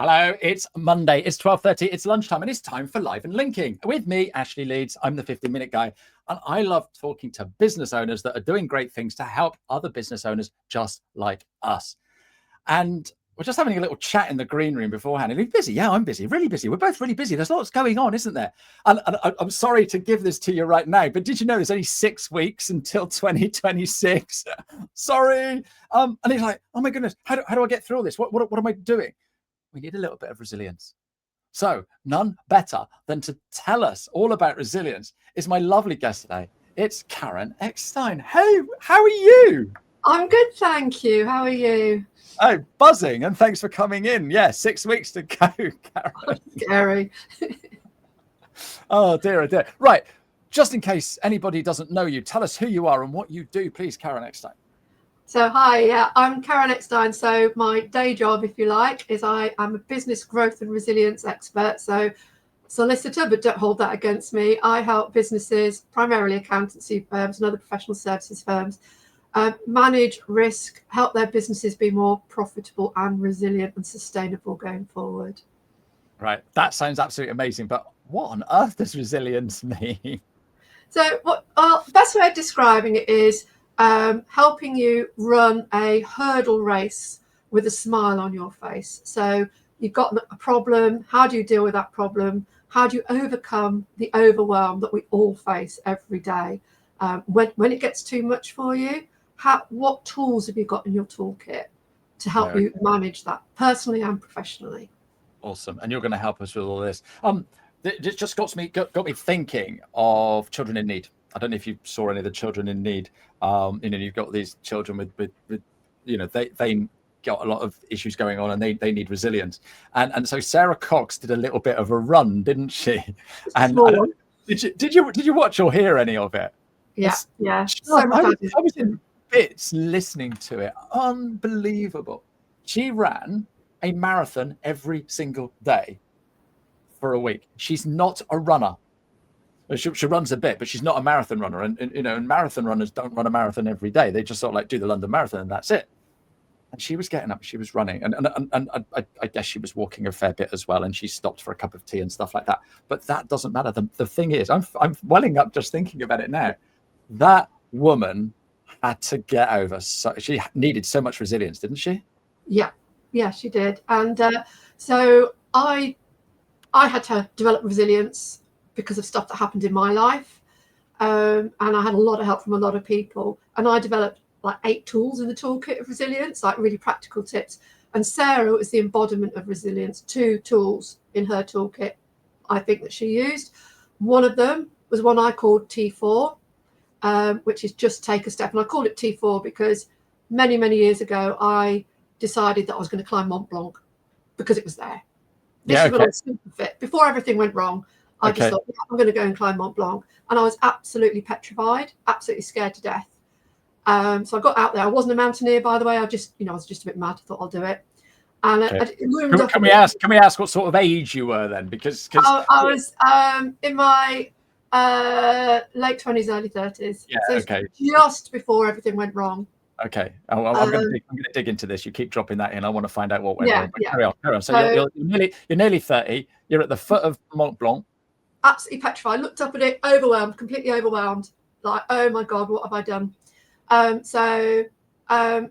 Hello, it's Monday, it's 12:30, it's lunchtime, and it's time for Live and Linking. With me, Ashley Leeds, I'm the 15-minute guy, and I love talking to business owners that are doing great things to help other business owners just like us. And we're just having a little chat in the green room beforehand. Are you busy? Yeah, I'm busy, really busy. We're both really busy. There's lots going on, isn't there? And I'm sorry to give this to you right now, but did you know there's only 6 weeks until 2026? Sorry. And he's like, oh my goodness, how do I get through all this? What am I doing? We need a little bit of resilience. So none better than to tell us all about resilience is my lovely guest today. It's Karen Ekstein. Hey, how are you? I'm good, thank you. How are you? Oh, buzzing, and thanks for coming in. Yeah, 6 weeks to go, Karen. Oh, scary. Oh dear, oh dear. Right, just in case anybody doesn't know you, tell us who you are and what you do, please, Karen Ekstein. So hi, yeah, I'm Karen Ekstein. So my day job, if you like, is I'm a business growth and resilience expert. So solicitor, but don't hold that against me. I help businesses, primarily accountancy firms and other professional services firms, manage risk, help their businesses be more profitable and resilient and sustainable going forward. Right, that sounds absolutely amazing, but what on earth does resilience mean? So the best way of describing it is helping you run a hurdle race with a smile on your face. So you've got a problem. How do you deal with that problem? How do you overcome the overwhelm that we all face every day? When it gets too much for you, what tools have you got in your toolkit to help you manage that personally and professionally? Awesome. And you're going to help us with all this. It just got me thinking of children in need. I don't know if you saw any of the children in need. You've got these children with they got a lot of issues going on, and they need resilience. And so Sarah Cox did a little bit of a run, didn't she? And did you watch or hear any of it? Yeah. I was in bits listening to it. Unbelievable. She ran a marathon every single day for a week. She's not a runner. She runs a bit, but she's not a marathon runner. And marathon runners don't run a marathon every day. They just sort of like do the London Marathon and that's it. And she was getting up, she was running, and I guess she was walking a fair bit as well. And she stopped for a cup of tea and stuff like that. But that doesn't matter. The thing is, I'm welling up just thinking about it now. That woman had to get over. So she needed so much resilience, didn't she? Yeah, she did. And so I had to develop resilience because of stuff that happened in my life. And I had a lot of help from a lot of people. And I developed like 8 tools in the toolkit of resilience, like really practical tips. And Sarah was the embodiment of resilience. 2 tools in her toolkit, I think, that she used. One of them was one I called T4, which is just take a step. And I called it T4 because many, many years ago, I decided that I was going to climb Mont Blanc because it was there. This is when I was super fit. Before everything went wrong, I just thought, I'm going to go and climb Mont Blanc. And I was absolutely petrified, absolutely scared to death. So I got out there. I wasn't a mountaineer, by the way. I was just a bit mad. I thought I'll do it. And it loomed up. Can we ask what sort of age you were then? Because I was in my late 20s, early 30s. Yeah, so just before everything went wrong. Okay, I'm going to dig into this. You keep dropping that in. I want to find out what went wrong. But carry on. So you're nearly 30. You're at the foot of Mont Blanc. Absolutely petrified. Looked up at it, overwhelmed, completely overwhelmed. Like, oh my God, what have I done? So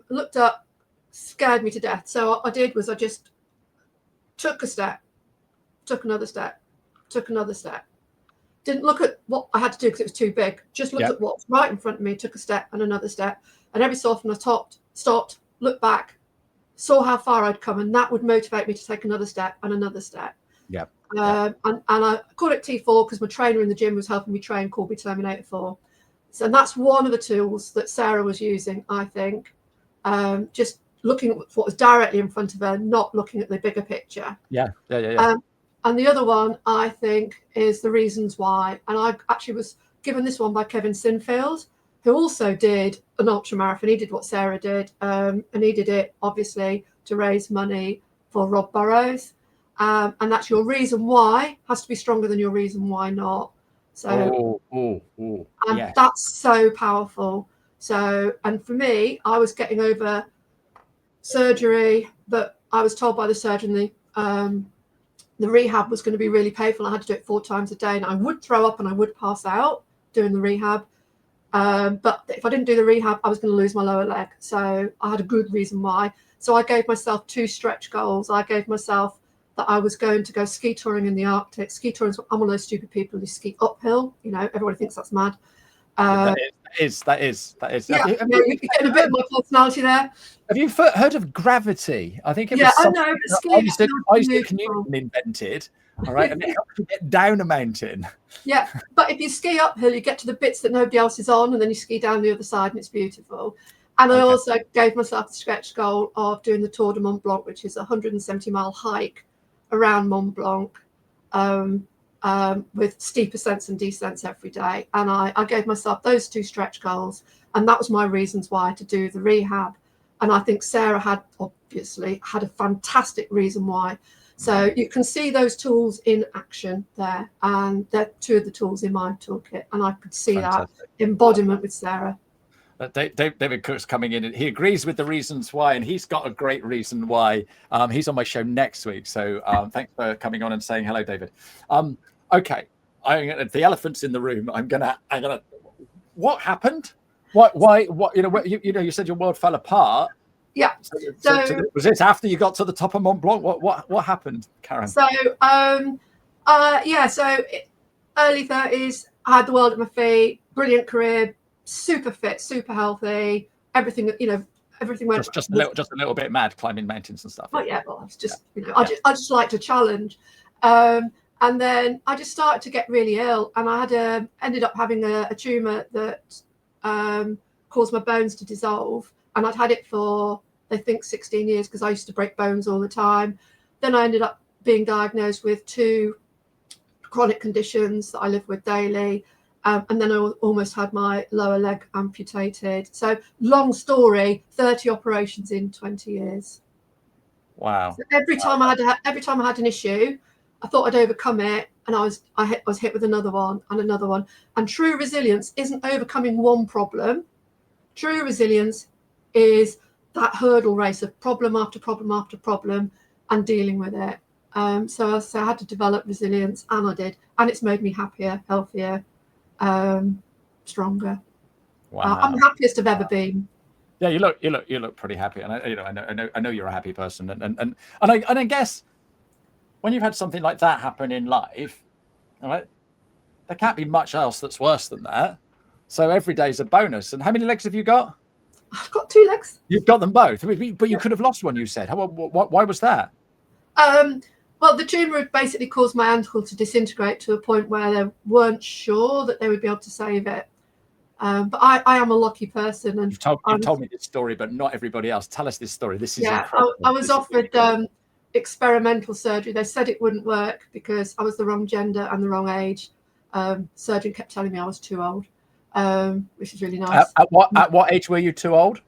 looked up, scared me to death. So what I did was I just took a step, took another step, took another step. Didn't look at what I had to do because it was too big. Just looked at what's right in front of me, took a step and another step. And every so often I stopped, looked back, saw how far I'd come, and that would motivate me to take another step and another step. And I called it T4 because my trainer in the gym was helping me train, called me Terminator 4. So that's one of the tools that Sarah was using, I think. Just looking at what was directly in front of her, not looking at the bigger picture. And the other one, I think, is the reasons why. And I actually was given this one by Kevin Sinfield, who also did an ultramarathon. He did what Sarah did, and he did it, obviously, to raise money for Rob Burrows. And that's your reason why has to be stronger than your reason why not. So, that's so powerful. So, and for me, I was getting over surgery, but I was told by the surgeon the rehab was going to be really painful. I had to do it 4 times a day, and I would throw up and I would pass out doing the rehab. But if I didn't do the rehab, I was going to lose my lower leg. So I had a good reason why. So I gave myself 2 stretch goals. I gave myself that I was going to go ski touring in the Arctic. Ski touring, I'm one of those stupid people who ski uphill. You know, everybody thinks that's mad. That is. Yeah, you're getting a bit of my personality there. Have you heard of gravity? I think it was something Isaac Newton invented. All right, and it helps you get down a mountain. Yeah, but if you ski uphill, you get to the bits that nobody else is on, and then you ski down the other side, and it's beautiful. And I also gave myself the stretch goal of doing the Tour de Mont Blanc, which is a 170-mile hike around Mont Blanc, with steep ascents and descents every day. And I gave myself those 2 stretch goals, and that was my reasons why to do the rehab. And I think Sarah had obviously had a fantastic reason why. So you can see those tools in action there, and they're 2 of the tools in my toolkit, and I could see that embodiment with Sarah. David Cook's coming in, and he agrees with the reasons why, and he's got a great reason why. He's on my show next week, so thanks for coming on and saying hello, David. Okay, the elephant's in the room. I'm gonna. What happened? Why? What? You said your world fell apart. Yeah. So was it after you got to the top of Mont Blanc? What happened, Karen? So so early 30s, I had the world at my feet, brilliant career, super fit, super healthy, everything, everything went just a little bit mad, climbing mountains and stuff. Oh yeah, well, I was just, I just like to challenge. And then I just started to get really ill, and I had ended up having a tumor that caused my bones to dissolve, and I'd had it for, I think, 16 years, because I used to break bones all the time. Then I ended up being diagnosed with 2 chronic conditions that I live with daily, and then I almost had my lower leg amputated. So long story, 30 operations in 20 years. Wow. So every time I had an issue, I thought I'd overcome it, and I was hit with another one and another one. And true resilience isn't overcoming one problem. True resilience is that hurdle race of problem after problem after problem and dealing with it. So I had to develop resilience, and I did, and it's made me happier, healthier, stronger. Wow. I'm the happiest I've ever been. Yeah, you look pretty happy, and I know you're a happy person, and I guess when you've had something like that happen in life, all right, there can't be much else that's worse than that. So every day's a bonus. And how many legs have you got? I've got 2 legs. You've got them both, but you could have lost one, you said. Why was that? Well, the tumor had basically caused my ankle to disintegrate to a point where they weren't sure that they would be able to save it. But I am a lucky person, and you've told me this story, but not everybody else. Tell us this story. This is incredible. I was offered experimental surgery. They said it wouldn't work because I was the wrong gender and the wrong age. Surgeon kept telling me I was too old, which is really nice. At what age were you too old?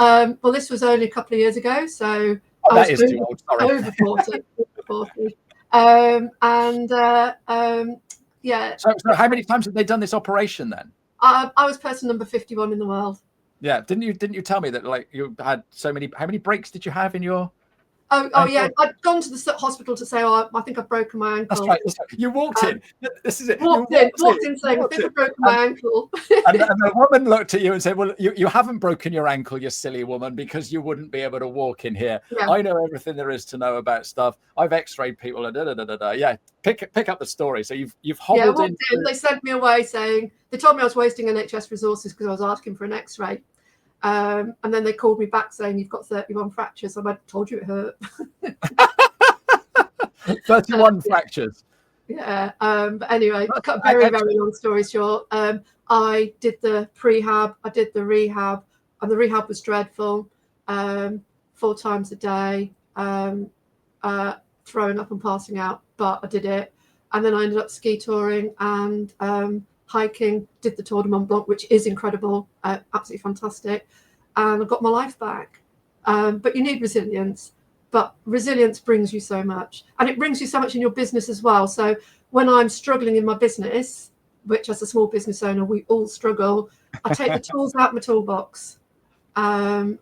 Well, this was only a couple of years ago, so that is too old. Sorry, over 40. Yeah. So how many times have they done this operation then? I was person number 51 in the world. Yeah, didn't you tell me that, like, you had so many? How many breaks did you have in your? Oh yeah, I'd gone to the hospital to say, I think I've broken my ankle. That's right. You walked in. This is it. Walked in saying, I think I've broken my ankle. and the woman looked at you and said, well, you haven't broken your ankle, you silly woman, because you wouldn't be able to walk in here. Yeah. I know everything there is to know about stuff. I've x-rayed people and Yeah, pick up the story. So you've hobbled in. They sent me away saying, they told me I was wasting NHS resources because I was asking for an x-ray. And then they called me back saying, you've got 31 fractures. I told you it hurt. 31 fractures. Yeah. But anyway, cut a very long story short. I did the prehab, I did the rehab, and the rehab was dreadful. 4 times a day, throwing up and passing out, but I did it. And then I ended up ski touring and hiking, did the Tour de Mont Blanc, which is incredible, absolutely fantastic, and I got my life back. But you need resilience, but resilience brings you so much, and it brings you so much in your business as well. So when I'm struggling in my business, which as a small business owner we all struggle, I take the tools out of my toolbox, and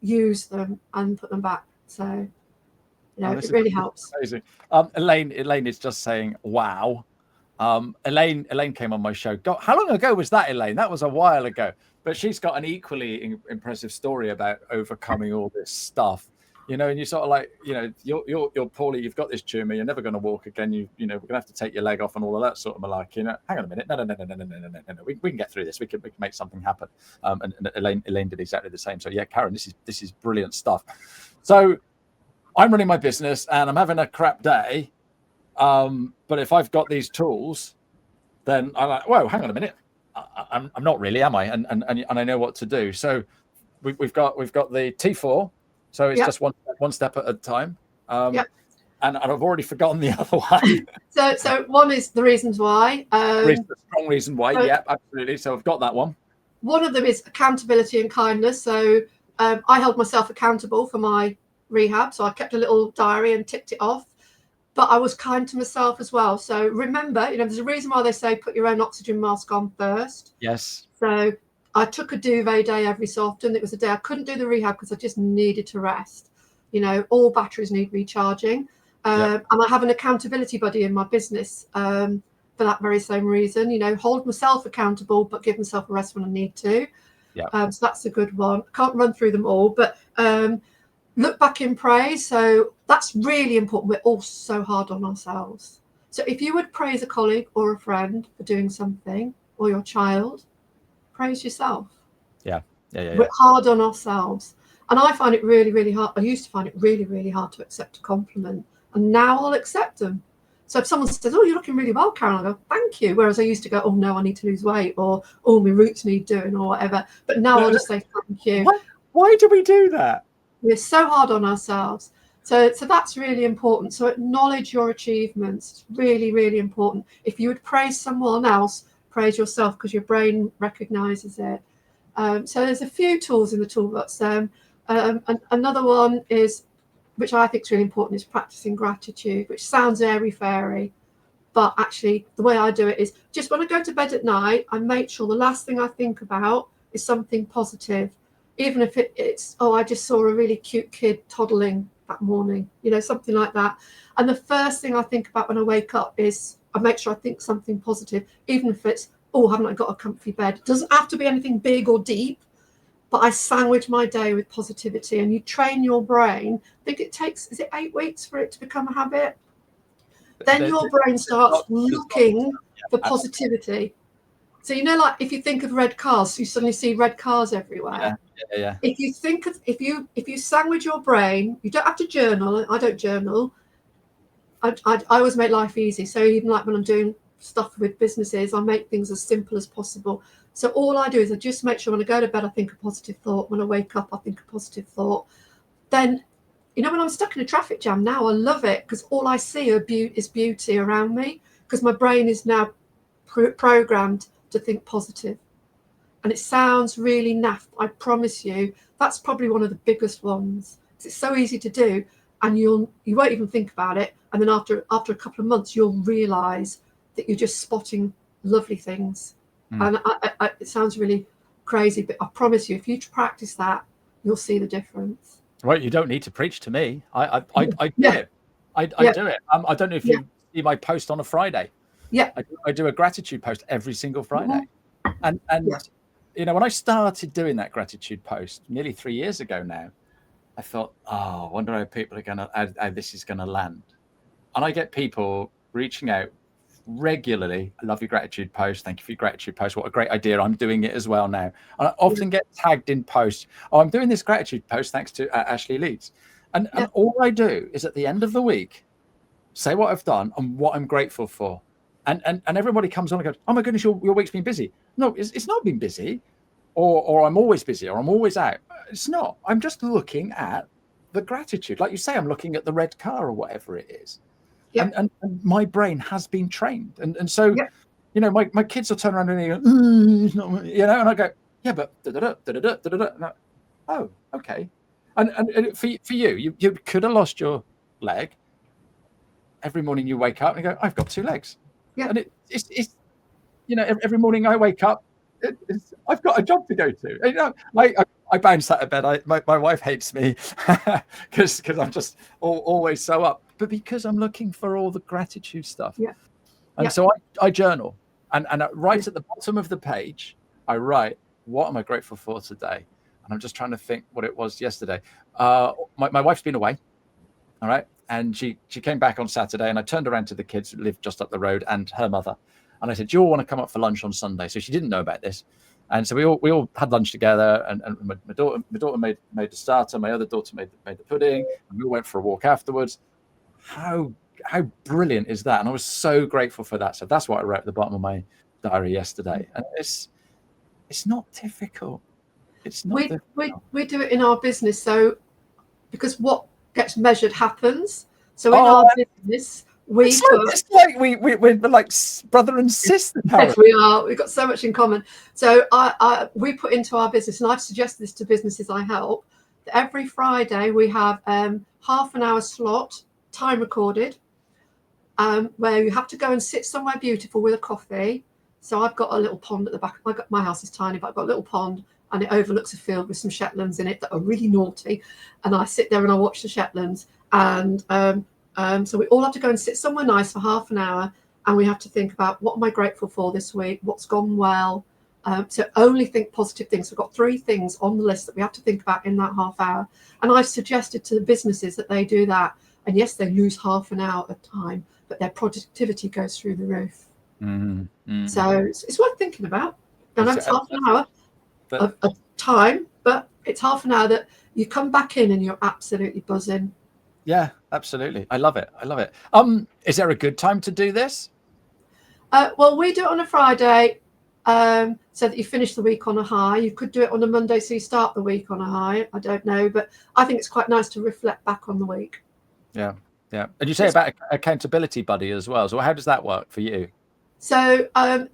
use them and put them back. So It really helps. Amazing. Elaine is just saying, wow. Elaine came on my show. God, how long ago was that, Elaine? That was a while ago. But she's got an equally impressive story about overcoming all this stuff. And you're sort of like, you're poorly, you've got this tumor, you're never going to walk again. We're going to have to take your leg off and all of that sort of malarkey. Hang on a minute. No. We can get through this. We can make something happen. And Elaine did exactly the same. So yeah, Karen, this is brilliant stuff. So I'm running my business and I'm having a crap day. But if I've got these tools, then I'm like, whoa, hang on a minute. I'm not really, am I? And I know what to do. So we've got the T4. So it's just one step at a time. And I've already forgotten the other one. So one is the reasons why. The strong reason why. Yeah, absolutely. So I've got that one. One of them is accountability and kindness. So I held myself accountable for my rehab. So I kept a little diary and ticked it off. But I was kind to myself as well. So remember, there's a reason why they say put your own oxygen mask on first. Yes. So I took a duvet day every so often. It was a day I couldn't do the rehab because I just needed to rest. All batteries need recharging. And I have an accountability buddy in my business for that very same reason. Hold myself accountable, but give myself a rest when I need to. So that's a good one. I can't run through them all, but look back in praise. So that's really important. We're all so hard on ourselves. So if you would praise a colleague or a friend for doing something, or your child, praise yourself. Yeah. We're hard on ourselves. And I find it really, really hard. I used to find it really, really hard to accept a compliment. And now I'll accept them. So if someone says, oh, you're looking really well, Karen, I'll go, thank you. Whereas I used to go, oh, no, I need to lose weight, or, oh, my roots need doing, or whatever. But now I'll just say thank you. Why do we do that? We're so hard on ourselves. So that's really important. So acknowledge your achievements. It's really, really important. If you would praise someone else, praise yourself, because your brain recognizes it. So there's a few tools in the toolbox. Another one is, which I think is really important, is practicing gratitude, which sounds airy-fairy. But actually, the way I do it is just when I go to bed at night, I make sure the last thing I think about is something positive. Even if it's, oh, I just saw a really cute kid toddling that morning, something like that. And the first thing I think about when I wake up is I make sure I think something positive, even if it's, oh, haven't I got a comfy bed? It doesn't have to be anything big or deep, but I sandwich my day with positivity. And you train your brain. I think it takes, is it 8 weeks for it to become a habit? Then your brain starts looking for positivity. So, like if you think of red cars, you suddenly see red cars everywhere. Yeah. If you think of, if you sandwich your brain, you don't have to journal. I don't journal. I always make life easy. So even like when I'm doing stuff with businesses, I make things as simple as possible. So all I do is I just make sure when I go to bed, I think a positive thought. When I wake up, I think a positive thought. Then, when I'm stuck in a traffic jam now, I love it because all I see is beauty around me, because my brain is now programmed to think positive. And it sounds really naff. I promise you, that's probably one of the biggest ones. It's so easy to do, and you won't even think about it. And then after a couple of months, you'll realise that you're just spotting lovely things. And it sounds really crazy, but I promise you, if you practice that, you'll see the difference. Well, you don't need to preach to me. I do it. I do it. I don't know if you see my post on a Friday. Yeah. I do a gratitude post every single Friday. And when I started doing that gratitude post nearly 3 years ago now, I thought, I wonder how people are how this is going to land. And I get people reaching out regularly. I love your gratitude post. Thank you for your gratitude post. What a great idea. I'm doing it as well now. And I often get tagged in posts. Oh, I'm doing this gratitude post thanks to Ashley Leeds. And all I do is at the end of the week, say what I've done and what I'm grateful for. And everybody comes on and goes, oh my goodness, your week's been busy. No, it's not been busy, or I'm always busy, or I'm always out. It's not. I'm just looking at the gratitude. Like you say, I'm looking at the red car or whatever it is. Yep. And my brain has been trained. And so, my kids will turn around and go, it's not, and I go, yeah, but da-da-da. Oh, okay. And for you could have lost your leg. Every morning you wake up and you go, I've got 2 legs. Yeah. And it's every morning I wake up, I've got a job to go to. You know, I bounce out of bed. My wife hates me because I'm just always so up. But because I'm looking for all the gratitude stuff. Yeah. And Yeah. so I journal. And right at the bottom of the page, I write, what am I grateful for today? And I'm just trying to think what it was yesterday. My wife's been away. All right. And she came back on Saturday, and I turned around to the kids who lived just up the road and her mother. And I said, do you all want to come up for lunch on Sunday? So she didn't know about this. And so we all had lunch together, and my daughter made the starter, my other daughter made the pudding, and we all went for a walk afterwards. How brilliant is that? And I was so grateful for that. So that's what I wrote at the bottom of my diary yesterday. And it's not difficult. It's not difficult. We do it in our business, so because what gets measured happens. So in our business, we're like brother and sister. Yes, we are. We've got so much in common. So we put into our business, and I've suggested this to businesses I help, that every Friday we have half an hour slot, time recorded, where you have to go and sit somewhere beautiful with a coffee. So I've got a little pond at the back. My house is tiny, but I've got a little pond, and it overlooks a field with some Shetlands in it that are really naughty. And I sit there and I watch the Shetlands. And so we all have to go and sit somewhere nice for half an hour, and we have to think about, what am I grateful for this week? What's gone well? So only think positive things. We've got 3 things on the list that we have to think about in that half hour. And I've suggested to the businesses that they do that. And yes, they lose half an hour of time, but their productivity goes through the roof. Mm-hmm. So it's worth thinking about. And it's half an hour of time, but it's half an hour that you come back in and you're absolutely buzzing. Yeah, absolutely. I love it. Is there a good time to do this? Well, we do it on a Friday, so that you finish the week on a high. You could do it on a Monday, so you start the week on a high. I don't know, but I think it's quite nice to reflect back on the week. Yeah. And you say about accountability buddy as well. So how does that work for you? So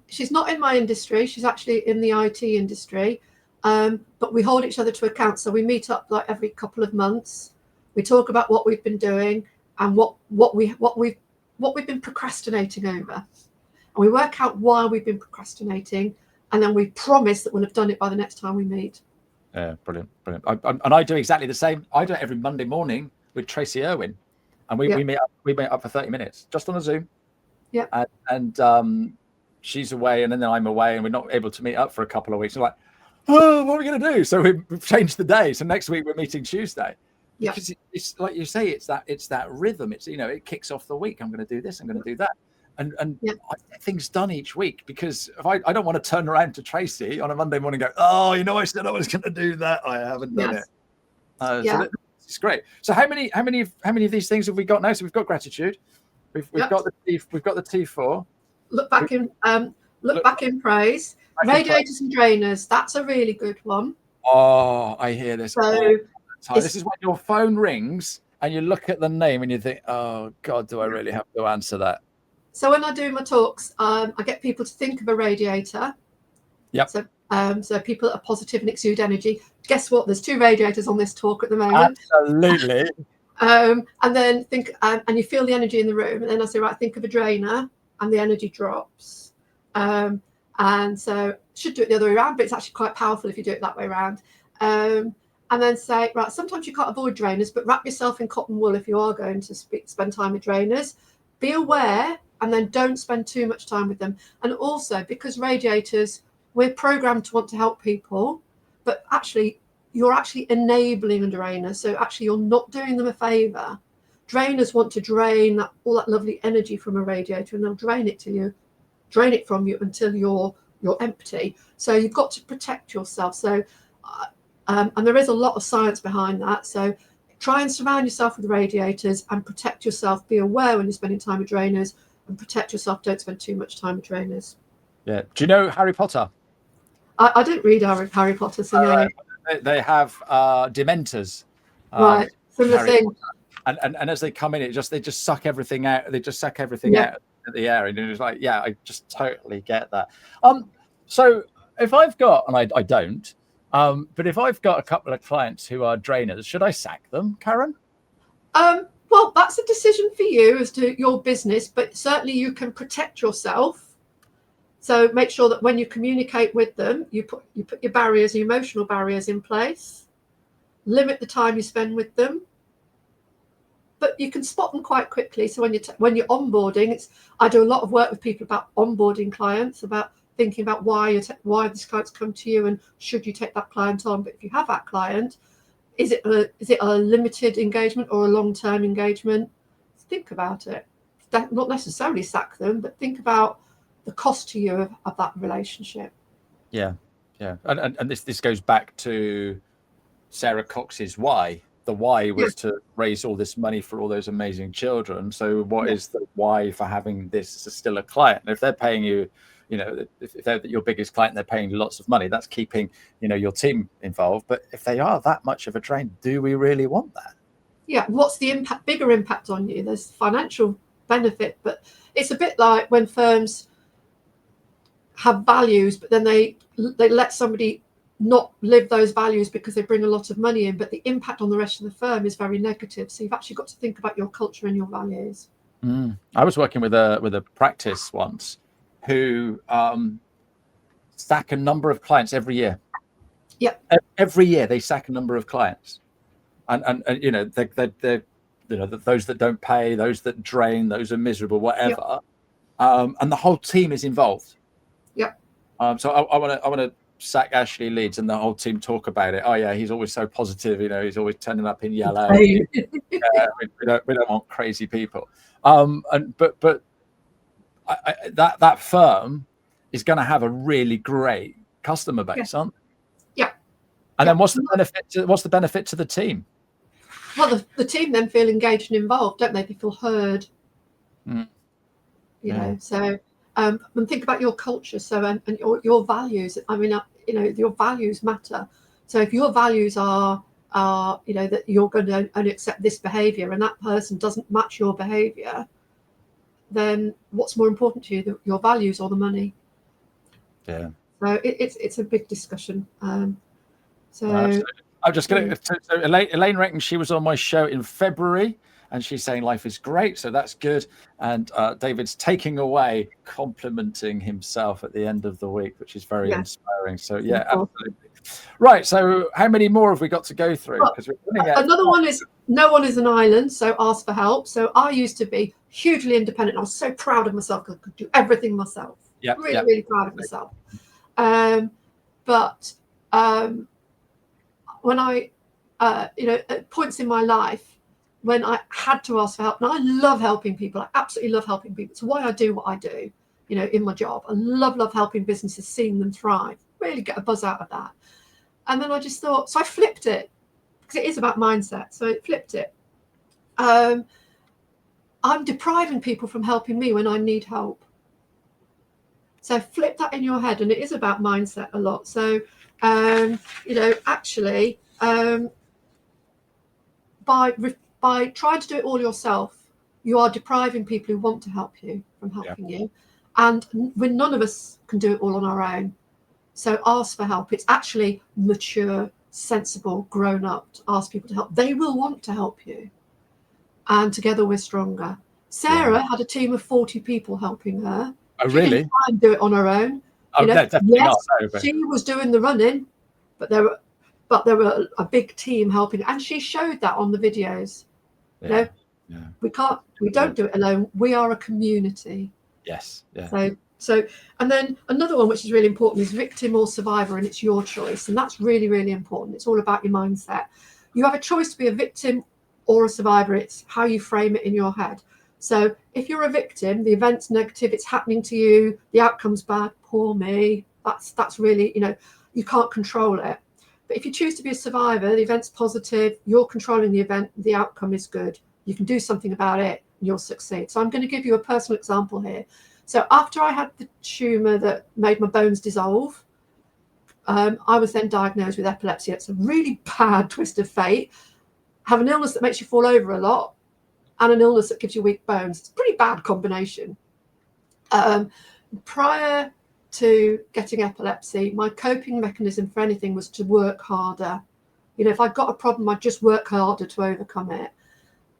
she's not in my industry. She's actually in the IT industry, but we hold each other to account. So we meet up like every couple of months. We talk about what we've been doing and what we've been procrastinating over, and we work out why we've been procrastinating, and then we promise that we'll have done it by the next time we meet. Yeah, brilliant. And I do exactly the same. I do it every Monday morning with Tracy Irwin, and we meet up for 30 minutes just on a Zoom. Yeah. And she's away, and then I'm away, and we're not able to meet up for a couple of weeks. We're like, oh, what are we going to do? So we've changed the day. So next week we're meeting Tuesday. Yeah. Because it's like you say, it's that rhythm. It's, it kicks off the week. I'm going to do this. I'm going to do that. And I get things done each week, because if I don't want to turn around to Tracy on a Monday morning and go, oh, I said I was going to do that. I haven't done it. So it's great. So how many of these things have we got now? So we've got gratitude. We've got the T4. Look back in praise. Radiators and drainers. That's a really good one. Oh, I hear this. So this is when your phone rings and you look at the name and you think, oh God, do I really have to answer that? So when I do my talks, I get people to think of a radiator. Yep. So people that are positive and exude energy. Guess what? There's 2 radiators on this talk at the moment. Absolutely. And then think, and you feel the energy in the room. And then I say, right, think of a drainer, and the energy drops. And so should do it the other way around, but it's actually quite powerful if you do it that way around. And then say, right, sometimes you can't avoid drainers, but wrap yourself in cotton wool if you are going to spend time with drainers. Be aware, and then don't spend too much time with them. And also, because radiators, we're programmed to want to help people, but actually, you're actually enabling a drainer. So actually, you're not doing them a favor. Drainers want to drain all that lovely energy from a radiator, and they'll drain it from you until you're empty. So you've got to protect yourself. So and there is a lot of science behind that. So try and surround yourself with radiators and protect yourself. Be aware when you're spending time with drainers, and protect yourself. Don't spend too much time with drainers. Yeah. Do you know Harry Potter? I don't read Harry Potter, so no. They have dementors. Right. Similar thing. And as they come in, they just suck everything out. They just suck everything out of the air. And it's like, I just totally get that. So if I've got, and I don't, but if I've got a couple of clients who are drainers, should I sack them, Karen? Well, that's a decision for you as to your business, but certainly you can protect yourself. So make sure that when you communicate with them, you put your barriers, your emotional barriers in place. Limit the time you spend with them, but you can spot them quite quickly. So when you're onboarding, I do a lot of work with people about onboarding clients, about thinking about why this client's come to you and should you take that client on. But if you have that client, is it a limited engagement or a long-term engagement? Think about it. Not necessarily sack them, but think about the cost to you of that relationship. Yeah, and this goes back to Sarah Cox's why. The why was to raise all this money for all those amazing children. So what is the why for having this as still a client? And if they're paying you, if they're your biggest client, they're paying you lots of money, that's keeping, your team involved. But if they are that much of a drain, do we really want that? Yeah. What's the bigger impact on you? There's financial benefit, but it's a bit like when firms have values, but then they let somebody not live those values because they bring a lot of money in, but the impact on the rest of the firm is very negative. So you've actually got to think about your culture and your values. I was working with a practice once who sack a number of clients every year. Yeah. Every year they sack a number of clients, and they're those that don't pay, those that drain, those are miserable, whatever. And the whole team is involved. Yeah. So I want to sack Ashley Leeds, and the whole team talk about it. Oh yeah, he's always so positive. He's always turning up in yellow. We don't want crazy people. But that firm is going to have a really great customer base, aren't they? Yeah. And then what's the benefit to the team? Well, the team then feel engaged and involved, don't they? They feel heard. So and think about your culture. So and your values. I mean, your values matter. So if your values are that you're going to only accept this behavior, and that person doesn't match your behavior, then what's more important to you, your values or the money? Yeah. So it's a big discussion. So I'm just going to. So Elaine reckons she was on my show in February, and she's saying life is great, so that's good. And David's taking away, complimenting himself at the end of the week, which is very inspiring. So yeah, absolutely. Right. So how many more have we got to go through? Because another one is no one is an island, so ask for help. So I used to be hugely independent. I was so proud of myself because I could do everything myself. Really proud of myself. But when I, at points in my life when I had to ask for help, and I love helping people. I absolutely love helping people. It's why I do what I do, in my job. I love helping businesses, seeing them thrive. Really get a buzz out of that. And then I just thought, so I flipped it, because it is about mindset. So I flipped it. I'm depriving people from helping me when I need help. So flip that in your head, and it is about mindset a lot. So, actually, by trying to do it all yourself, you are depriving people who want to help you from helping you. And when none of us can do it all on our own. So ask for help. It's actually mature, sensible, grown up to ask people to help. They will want to help you. And together we're stronger. Sarah had a team of 40 people helping her. Oh, she really? didn't try and do it on her own. She was doing the running, but there were a big team helping, and she showed that on the videos. We don't do it alone. We are a community. Yes. So and then another one which is really important is victim or survivor, and it's your choice, and that's really, really important. It's all about your mindset. You have a choice to be a victim or a survivor. It's how you frame it in your head. So if you're a victim, the event's negative, it's happening to you, the outcome's bad, poor me, that's really, you can't control it. But if you choose to be a survivor, the event's positive, you're controlling the event, the outcome is good, you can do something about it, and you'll succeed. So I'm going to give you a personal example here. So after I had the tumour that made my bones dissolve, I was then diagnosed with epilepsy. It's a really bad twist of fate. Have an illness that makes you fall over a lot, and an illness that gives you weak bones. It's a pretty bad combination. Prior to getting epilepsy, my coping mechanism for anything was to work harder. If I got a problem, I'd just work harder to overcome it.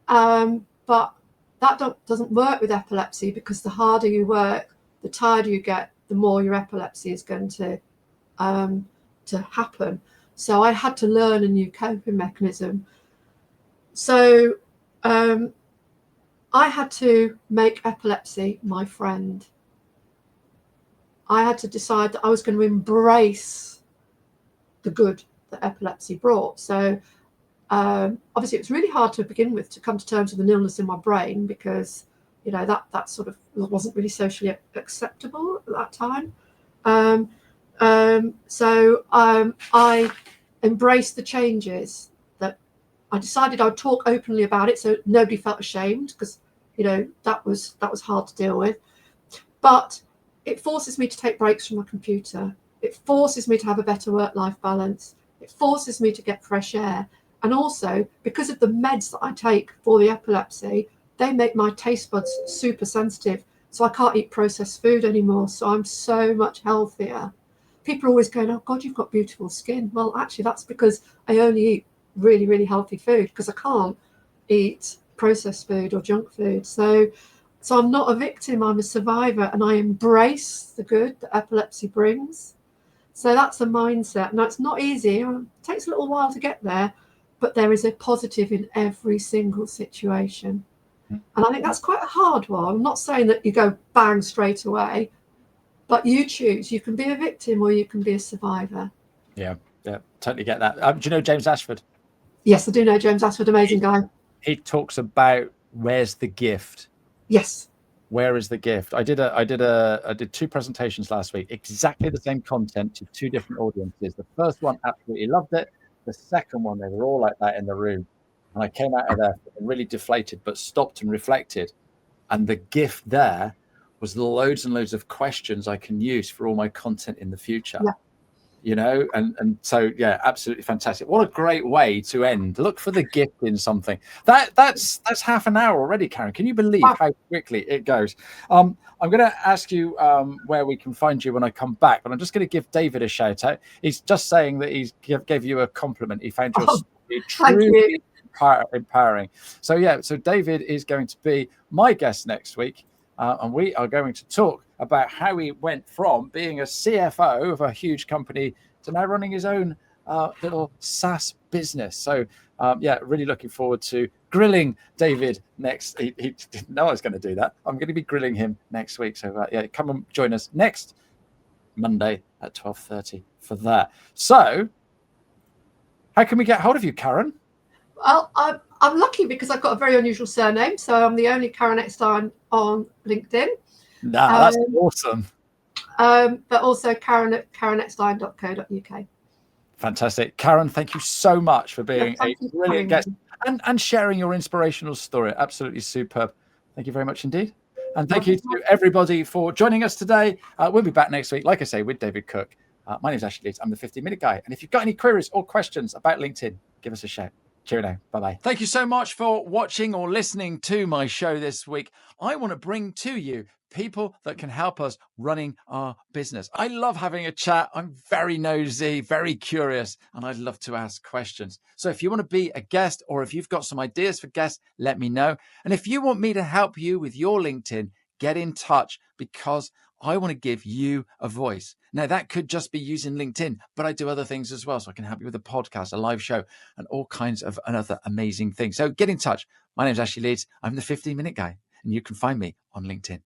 But that doesn't work with epilepsy, because the harder you work, the tired you get, the more your epilepsy is going to happen. So I had to learn a new coping mechanism. So I had to make epilepsy my friend. I had to decide that I was going to embrace the good that epilepsy brought. So obviously it was really hard to begin with to come to terms with an illness in my brain, because that sort of wasn't really socially acceptable at that time. So I embraced the changes. That I decided I'd talk openly about it, so nobody felt ashamed, because that was hard to deal with. But it forces me to take breaks from my computer. It forces me to have a better work-life balance. It forces me to get fresh air. And also, because of the meds that I take for the epilepsy, they make my taste buds super sensitive. So I can't eat processed food anymore. So I'm so much healthier. People are always going, oh God, you've got beautiful skin. Well, actually, that's because I only eat really, really healthy food, because I can't eat processed food or junk food. So I'm not a victim, I'm a survivor, and I embrace the good that epilepsy brings. So that's a mindset. Now, it's not easy. It takes a little while to get there, but there is a positive in every single situation. And I think that's quite a hard one. I'm not saying that you go bang straight away, but you choose. You can be a victim or you can be a survivor. Yeah, totally get that. Do you know James Ashford? Yes, I do know James Ashford, amazing guy. He talks about where's the gift. Yes. Where is the gift? I did 2 presentations last week, exactly the same content to 2 different audiences. The first one absolutely loved it. The second one, they were all like that in the room. And I came out of there really deflated, but stopped and reflected. And the gift there was loads and loads of questions I can use for all my content in the future. Yeah. And so, yeah, absolutely fantastic. What a great way to end. Look for the gift in something. That's half an hour already, Karen. Can you believe how quickly it goes? I'm going to ask you where we can find you when I come back, but I'm just going to give David a shout out. He's just saying that he gave you a compliment. He found your story truly empowering. So David is going to be my guest next week. And we are going to talk about how he went from being a CFO of a huge company to now running his own little SaaS business. So, really looking forward to grilling David next. He didn't know I was going to do that. I'm going to be grilling him next week. So, come and join us next Monday at 12:30 for that. So, how can we get hold of you, Karen? Well, I'm lucky because I've got a very unusual surname. So I'm the only Karen Ekstein on LinkedIn. That's awesome. But also Karen at karenekstein.co.uk. Fantastic. Karen, thank you so much for being a brilliant guest and sharing your inspirational story. Absolutely superb. Thank you very much indeed. And thank you to everybody for joining us today. We'll be back next week, like I say, with David Cook. My name is Ashley Leeds. I'm the 15-minute guy. And if you've got any queries or questions about LinkedIn, give us a shout. Cheerio now. Bye-bye. Thank you so much for watching or listening to my show this week. I want to bring to you people that can help us running our business. I love having a chat. I'm very nosy, very curious, and I'd love to ask questions. So if you want to be a guest or if you've got some ideas for guests, let me know. And if you want me to help you with your LinkedIn, get in touch, because I want to give you a voice. Now, that could just be using LinkedIn, but I do other things as well. So I can help you with a podcast, a live show, and all kinds of other amazing things. So get in touch. My name is Ashley Leeds. I'm the 15-minute guy, and you can find me on LinkedIn.